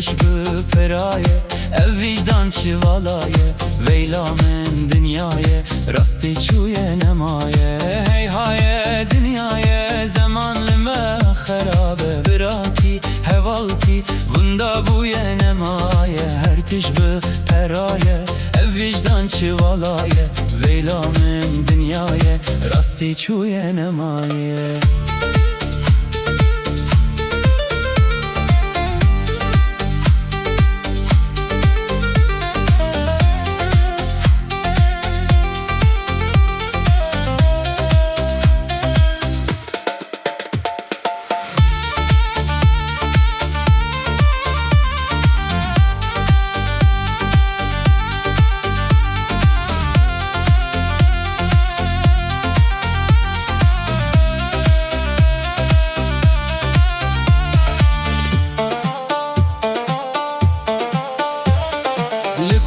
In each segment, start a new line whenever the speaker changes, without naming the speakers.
تش به پرایه ev vicdan çivalaye Veyla min dünyaye Rastî çûye nemaye Hey haye dünyaye Zemanlı me xerabe Biratî hevaltî Vunda bûye nemaye Her tiş bi peraye Ev vicdan çivalaye Veyla min dünyaye Rastî çûye nemaye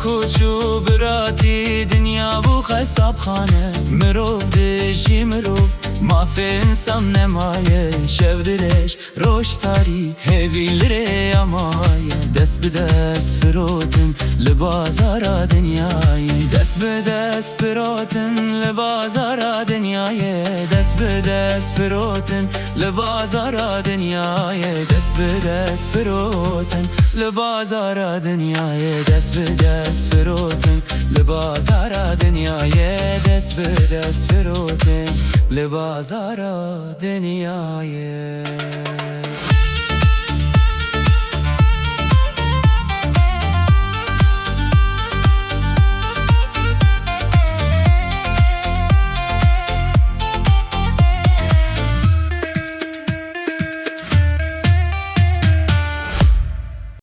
کوچو براتی دنیا بو خساب خانه مروف دشی مروف مافی انسان نمایه شو دلش روش تاری هیویلره امایه دست به دست فروتن لبازارا دنیای دست به دست فروتن لبازارا دنیای دست به دست فروتن لبازارا دنیای دست به دست فروتن لبازارا دنیای دست به دست فروتن لبازارا دنیای دست به دست فروتن لبازارا دنیای